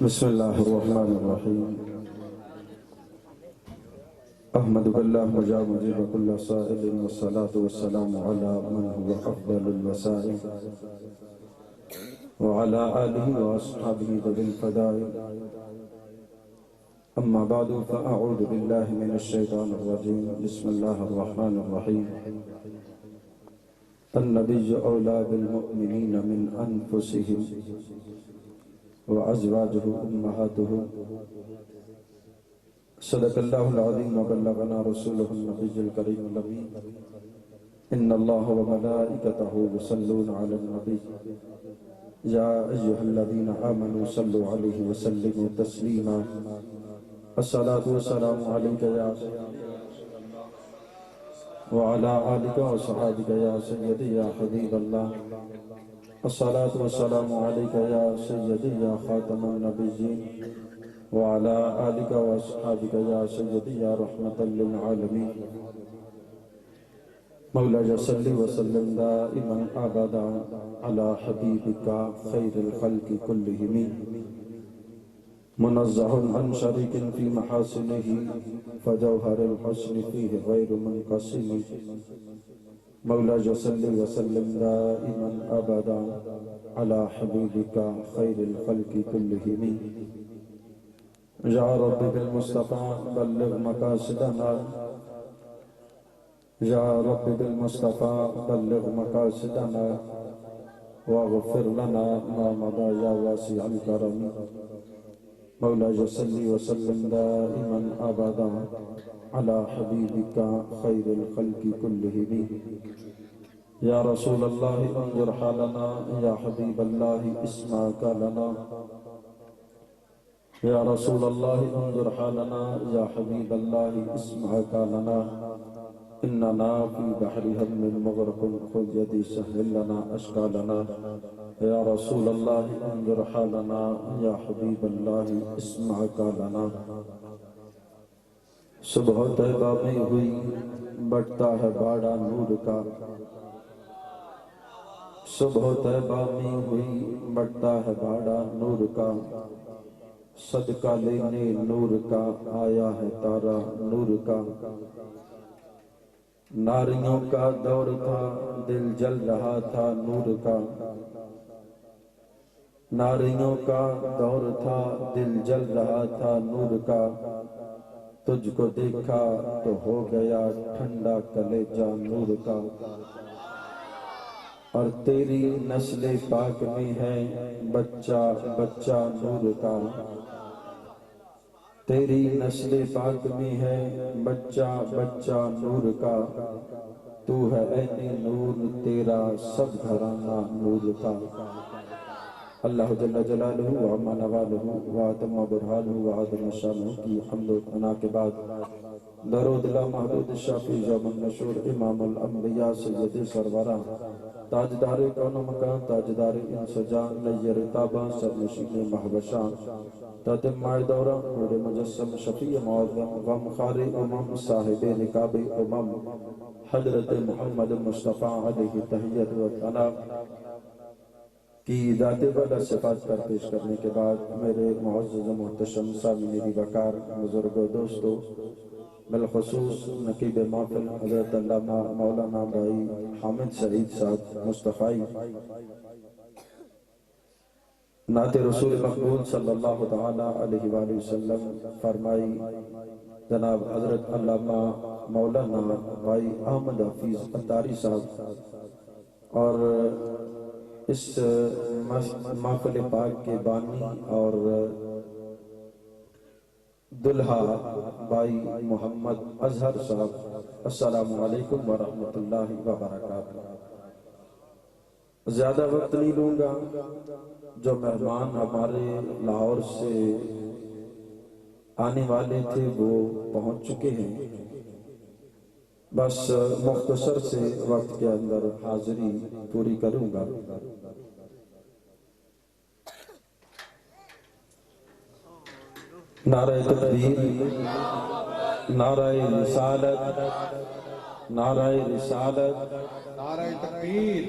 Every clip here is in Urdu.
بسم اللہ الرحمن الرحیم احمد اللہ مجاب مجیب کل سائل والصلاة والسلام علی من هو افضل الوسائل وعلى آلہ واصحابہ ذوی الفضائل اما بعد فاعوذ باللہ من الشیطان الرجیم بسم اللہ الرحمن الرحیم النبی اولا بالمؤمنین من انفسهم وأزواجه أمهاته صدق الله العظيم وبلغنا رسوله النبي الكريم الأمين إن الله وملائكته يصلون على النبي يا أيها الذين آمنوا صلوا عليه وسلموا تسليما الصلاة والسلام عليك يا وعلى آلك وصحابك يا سيدي يا حبيب الله الصلاة والسلام عليك يا سيدي يا خاتم النبيين وعلى آلك وأصحابك يا سيدي يا رحمة للعالمين مولاي صل وسلم دائما أبدا على حبيبك خير الخلق كلهم منزه عن شريك في محاسنه فجوهر الحسن فيه غير منقسم مولاي صل وسلم دائما أبدا على حبيبك خير الخلق كلهم يا رب بالمصطفى بلغ مقاصدنا يا رب بالمصطفى بلغ مقاصدنا واغفر لنا ما مضى يا واسع الكرم مولاي صل وسلم دائما أبدا على حبيبك خير الخلق كلهم يا رسول الله انظر حالنا يا حبيب الله اسمعك لنا يا رسول الله انظر حالنا يا حبيب الله اسمعك لنا إننا في بحر هم مغرق خذ يدي سهل لنا أشكالنا يا رسول الله انظر حالنا يا حبيب الله اسمعك لنا صبح طیبہ میں ہوئی بڑھتا ہے باڑا نور کا صبح طیبہ میں ہوئی بڑھتا ہے باڑا نور کا صدقہ لینے نور کا آیا ہے تارا نور کا ناریوں کا دور تھا دل جل رہا تھا نور کا ناریوں کا دور تھا دل جل رہا تھا نور کا تجھ کو دیکھا تو ہو گیا ٹھنڈا کلیجہ نور کا اور تیری نسل پاک میں ہے بچہ بچہ نور کا تیری نسل پاک میں ہے بچہ بچہ نور کا تو ہے عین نور تیرا سب گھرانہ نور کا اللہ جل جلالہ وعما نوالہ وعتم برحانہ وعظم شانہ کی حمد و ثنا کے بعد درود لا محدود شافی جام النشور امام الانبیاء سید سرورہ تاجدار کون و مکان تاجدار انس و جان نیر تابہ سر نشین محبشان تاتم دورہ نور مجسم شفیع معظم غم خاری امم صاحب نکاب امم حضرت محمد مصطفیٰ علیہ تحیت و ثنا کی ذات والا صفات پر پیش کرنے کے بعد میرے معزز و محتشم سامعین وقار بزرگ و دوستو بالخصوص نقیب محفل حضرت علامہ مولانا بھائی حامد سعید صاحب مصطفی نعت رسول مقبول صلی اللہ تعالی علیہ وآلہ وسلم فرمائی جناب حضرت علامہ مولانا بھائی احمد حفیظ اتاری صاحب اور اس محفل پاک کے بانی اور دلہا بھائی محمد اظہر صاحب السلام علیکم ورحمت اللہ وبرکاتہ زیادہ وقت نہیں لوں گا جو مہمان ہمارے لاہور سے آنے والے تھے وہ پہنچ چکے ہیں بس مختصر سے وقت کے اندر حاضری پوری کروں گا نعرہ تکبیر نعرہ رسالت نعرہ رسالت نعرہ تکبیر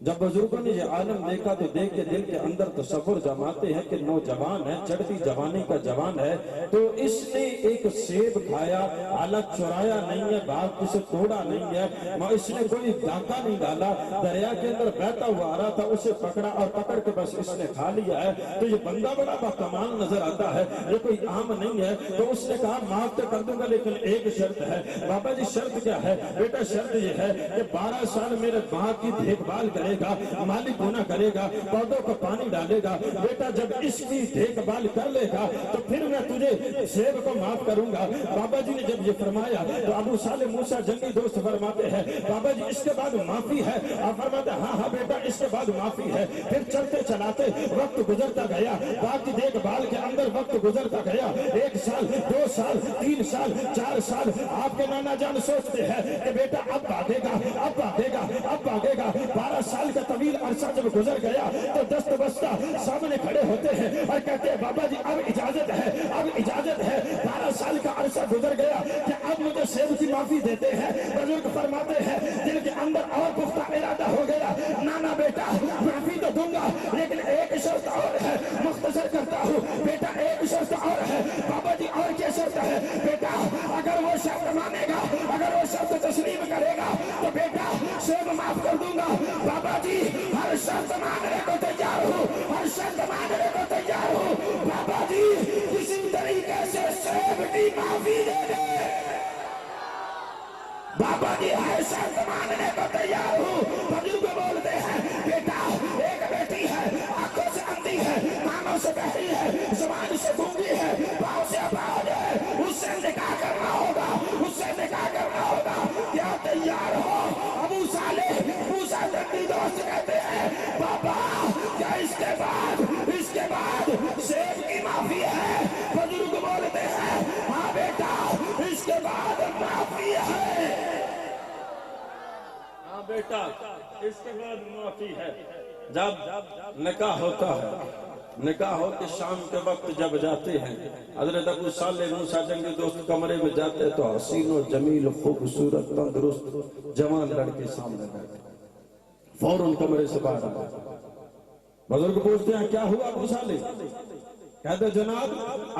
جب بزرگوں نے یہ عالم دیکھا تو دیکھ کے دل کے اندر تصور جماتے ہیں کہ نوجوان ہے، چڑھتی جوانی کا جوان ہے، تو اس نے ایک سیب کھایا، حالت چرایا نہیں ہے، باغ کسے توڑا نہیں ہے، اس نے کوئی ڈاکہ نہیں ڈالا، دریا کے اندر بہتا ہوا آ رہا تھا، اسے پکڑا اور پکڑ کے بس اس نے کھا لیا ہے۔ تو یہ بندہ بڑا باکمال نظر آتا ہے، یہ کوئی عام نہیں ہے۔ تو اس نے کہا معاف تو کر دوں گا لیکن ایک شرط ہے۔ بابا جی شرط کیا ہے؟ بیٹا شرط یہ ہے کہ 12 سال میرے باغ کی دیکھ بھال کرے گا، مالی گنا کرے گا، پودوں کو پانی ڈالے گا، بیٹا جب اس کی دیکھ بھال کر لے گا تو پھر میں تجھے سیب کو معاف کروں گا۔ بابا جی نے جب یہ فرمایا تو ابو صالح موسیٰ جنگی دوست فرماتے ہیں بابا جی اس کے بعد معافی ہے؟ آپ فرماتے ہیں ہاں بیٹا اس کے بعد معافی ہے۔ پھر چلتے چلاتے وقت گزرتا گیا، باغ کی دیکھ بھال کے اندر وقت گزرتا گیا، 1 سال 2 سال 3 سال 4 سال۔ آپ کے نانا جان سوچتے ہیں کہ بیٹا اب بھاگے گا، اب بھاگے گا، اب بھاگے گا۔ 12 سال کا طویل عرصہ جب گزر گیا تو دست بستہ سامنے کھڑے ہوتے ہیں اور کہتے ہیں بابا جی اب اجازت ہے، اب اجازت ہے۔ 12 سال کا عرصہ گزر گیا کہ اب مجھے سیب کی معافی دیتے ہیں۔ بزرگ فرماتے ہیں دل کے اندر اور پختہ ارادہ ہو گیا، نانا بیٹا معافی تو دوں گا لیکن ایک شرط اور ہے، مختصر کرتا ہوں بیٹا ایک شرط اور ہے۔ بابا جی اور کیا شرط ہے؟ بیٹا اگر وہ شرط مانے گا، اگر وہ شرط تسلیم کرے گا تو بیٹا سیب معاف کر دوں گا۔ بابا جی ہر شرط ماننے کو تیار ہوں، ہر شرط ماننے کو تیار ہوں۔ بابا جی کسی طریقے سے سیب کی معافی دے دے۔ بابا جی ہر شرط ماننے کو تیار ہوں۔ بزرگ بولتے ہیں بیٹا ایک بیٹی ہے، آنکھوں سے اندھی ہے، کانوں سے بہری ہے، زبان سے گونگی ہے، پاؤں سے اپاہج ہے، اس سے نکاح کرنا ہوگا، اس سے نکاح کرنا ہوگا۔ کیا تیار ہو؟ ابو صالح موسیٰ جنگی دوست کہتے ہیں بابا کیا اس کے بعد سیب کی معافی ہے؟ بزرگ بولتے ہیں ہاں بیٹا اس کے بعد معافی ہے۔ ہاں بیٹا اس کے بعد معافی ہے۔ جب نکاح ہوتا ہے، نکاح ہو کے شام کے وقت جب جاتے ہیں، حضرت ابو صالح موسیٰ جنگی دوست کمرے میں جاتے تو حسین و جمیل خوبصورت تندرست جوان لڑکے سامنے بیٹھے، فوراً کمرے سے باہر آ گئے۔ بزرگ پوچھتے ہیں کیا ہوا ابو صالح؟ کہتے جناب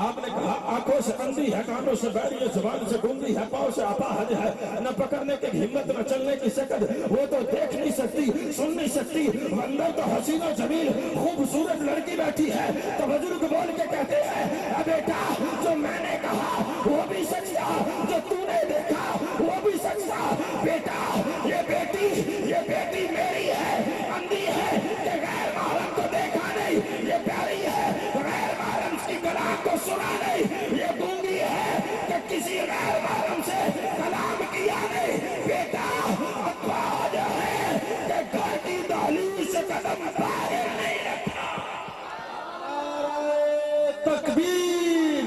آپ نے کہا آنکھوں سے اندھی ہے، کانوں سے بہری ہے، زبان سے گونگی ہے، پاؤں سے اپاہج ہے، نہ پکڑنے کی ہمت نہ چلنے کی شکل، وہ تو دیکھ نہیں سکتی سن نہیں سکتی، اندر تو حسین و جمیل خوبصورت لڑکی بیٹھی ہے۔ تو بزرگ بول کے کہتے ہیں اے بیٹا جو میں نے کہا وہ بھی سچ تھا، جو تو نے دیکھا وہ بھی سچ تھا۔ بیٹا یہ بیٹی میری ہے، اندھی ہے کہ غیر محرم کو دیکھا نہیں، یہ پیاری ہے غیر محرم کی کلام کو سنا نہیں، یہ گونگی ہے کہ کسی غیر محرم سے کلام کیا نہیں۔ بیٹا اپاہج ہے کہ گھر کی دہلیز سے قدم باہر نہیں رکھا۔ نعرہ تکبیر،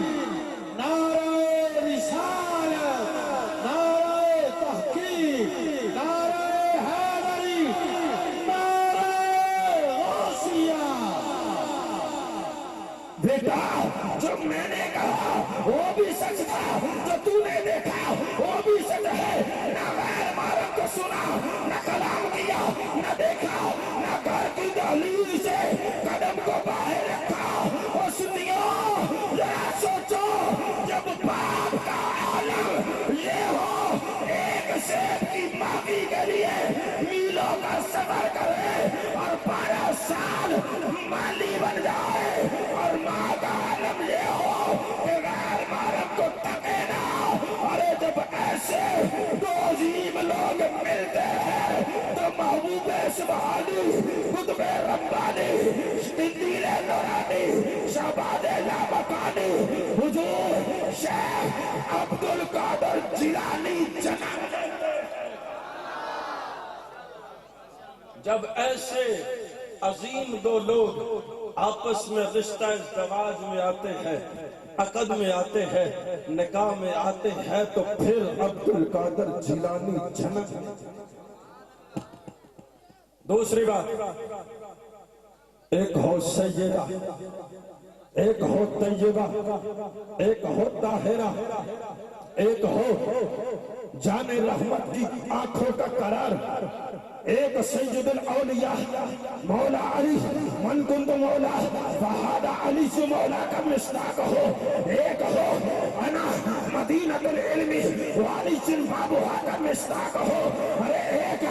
نعرہ رسالت، نعرہ تحقیق، نعرہ حیدری، نعرہ غوثیہ۔ بیٹا جو میں نے کہا وہ بھی سچ تھا، جو تو نے دیکھا وہ بھی سچ ہے۔ نہ غیر محرم کو سنا، نہ کلام کیا، نہ دیکھا، نہ گھر کی دہلیز سے قدم کو باہر رکھا۔ اور سنیو ذرا سوچو جب باپ کا عالم یہ ہو، ایک سیب کی معافی کے لیے میلوں کا سفر کرے اور 12 سال مالی بن جائے، اور ماں کا عالم یہ ہو کہ غیر محرم کو تکے نہ۔ ارے جب ایسے دو عظیم لوگ ملتے ہیں تو محبوب سبحانی، قطب ربانی، قندیل نورانی، شہباز لامکانی، حضور شیخ عبدالقادر جیلانی جناب۔ جب ایسے عظیم دو لوگ آپس میں رشتہ ازدواج میں آتے ہیں، عقد میں آتے ہیں، نکاح میں آتے ہیں، تو پھر عبدالقادر جیلانی جنت۔ دوسری بات، ایک ہو سیدہ، ایک ہو طیبہ، ایک ہو طاہرہ، ایک ہو جان رحمت کی آنکھوں کا قرار، ایک سید الاولیاء مولا علی من کنت مولا فہذا علی سے مولا کا مصداق ہو، ایک ہو انا مدینہ العلم وعلی سے بابوہا کا مصداق ہو، ارے ایک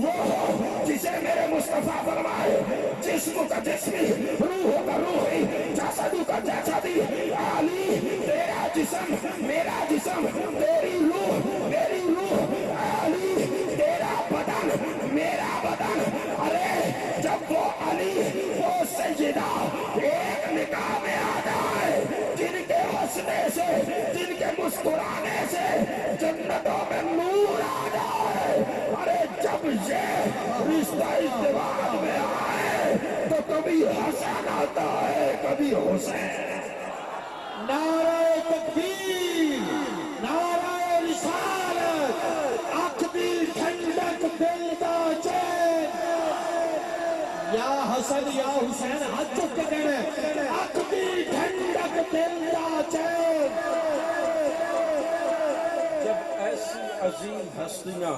وہ ہو جسے میرے مصطفیٰ فرمائے جسم کا جسمی، روح کا روحی، جسد کا جسدی، علی تیرا جسم میرا جسم، تیری روح میری روح، علی تیرا بدن میرا بدن، ارے جب وہ علی وہ سیدہ ایک نکاح میں آ جائے، جن کے ہنسنے سے جن کے مسکرانے سے جنتوں میں نور آ جائے، ارے جب یہ رشتہ ازدواج میں آئے تو کبھی حسن آتا ہے کبھی حسین۔ نعرہ تکبیر، نعرہ رسالت، اکھ دی ٹھنڈک دل دا چین، یا حسن یا حسین ہاتھ چک کے کہنے اکھ دی ٹھنڈک دل دا چین۔ جب ایسی عظیم ہستیاں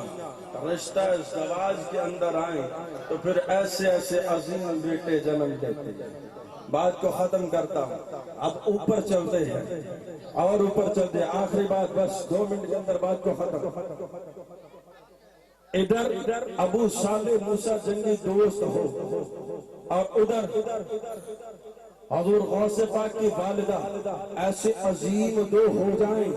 رشتہ ازدواج کے اندر آئیں تو پھر ایسے ایسے عظیم بیٹے جنم دیتے ہیں۔ بات کو ختم کرتا ہوں، اب اوپر چلتے ہیں اور اوپر چلتے ہیں، آخری بات بس 2 منٹ کے اندر بات کو ختم۔ ادھر ابو صالح موسیٰ جنگی دوست ہو اور ادھر حضور غوث پاک کی والدہ، ایسے عظیم دو ہو جائیں،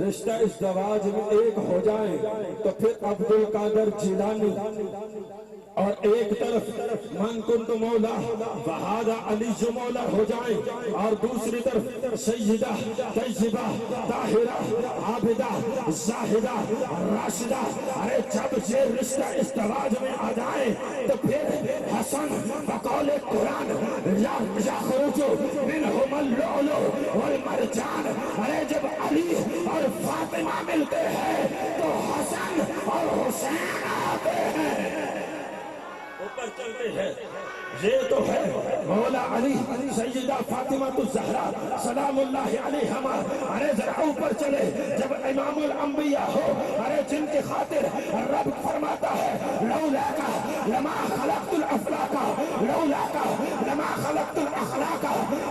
رشتہ ازدواج میں ایک ہو جائیں تو پھر عبد القادر جیلانی اور ایک طرف من کنت مولا وہذا علی جو مولا ہو جائیں، اور دوسری طرف سیدہ طیبہ طاہرہ عابدہ زاہدہ راشدہ، ارے جب یہ رشتہ ازدواج میں آ جائیں تو پھر حسن بقول قرآن یخرج منہم اللؤلؤ والمرجان، ارے جب علی اور فاطمہ ملتے ہیں تو حسن اور حسین آتے ہیں۔ اوپر چلتے ہیں، یہ تو ہے مولا علی سیدہ فاطمہ الزہرا سلام اللہ علیہما، ارے ذرا اوپر چلے جب امام الانبیاء ہو، ارے جن کی خاطر رب فرماتا ہے لولاک لما خلقت الافلاک لولاک لما خلقت الاخلاق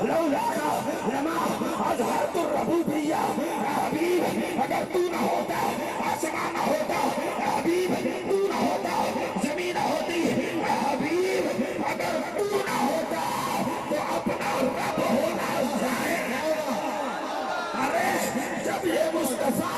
لولاک لما اظہرت الربوبیہ، اے حبیب اگر تو نہ ہوتا آسمان نہ ہوتا، اے حبیب تو نہ ہوتا زمین نہ ہوتی، اے حبیب اگر تو نہ ہوتا تو اپنا رب ہونا ظاہر ہوگا۔ ارے جب یہ مصطفیٰ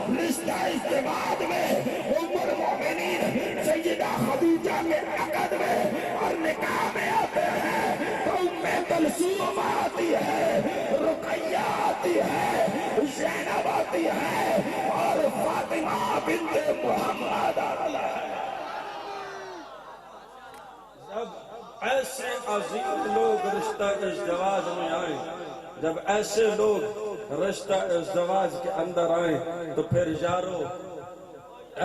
رشتہ ازدواج میں ام المؤمنین سیدہ خدیجہ کے عقد میں اور نکاح میں آتے ہیں تو ام کلثوم آتی ہے، رقیہ آتی ہے، زینب آتی ہے اور فاطمہ بنت محمد آتی ہے۔ جب ایسے عظیم لوگ رشتہ ازدواج میں آئیں، جب ایسے لوگ رشتہ ازدواج کے اندر آئیں تو پھر یارو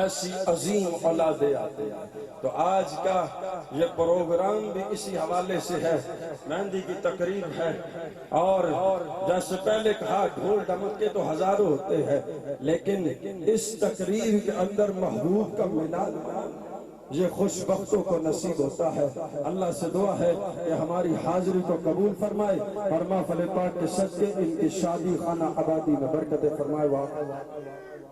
ایسی عظیم اولادیں آتے ہیں۔ تو آج کا یہ پروگرام بھی اسی حوالے سے ہے، مہندی کی تقریب ہے، اور جیسے پہلے کہا ڈھول ڈمکے تو ہزاروں ہوتے ہیں، لیکن اس تقریب کے اندر محبوب کا ملاد یہ خوش بختوں کو نصیب ہوتا ہے۔ اللہ سے دعا ہے کہ ہماری حاضری کو قبول فرمائے اور محفل پاک کے صدقے ان کی شادی خانہ آبادی میں برکت فرمائے۔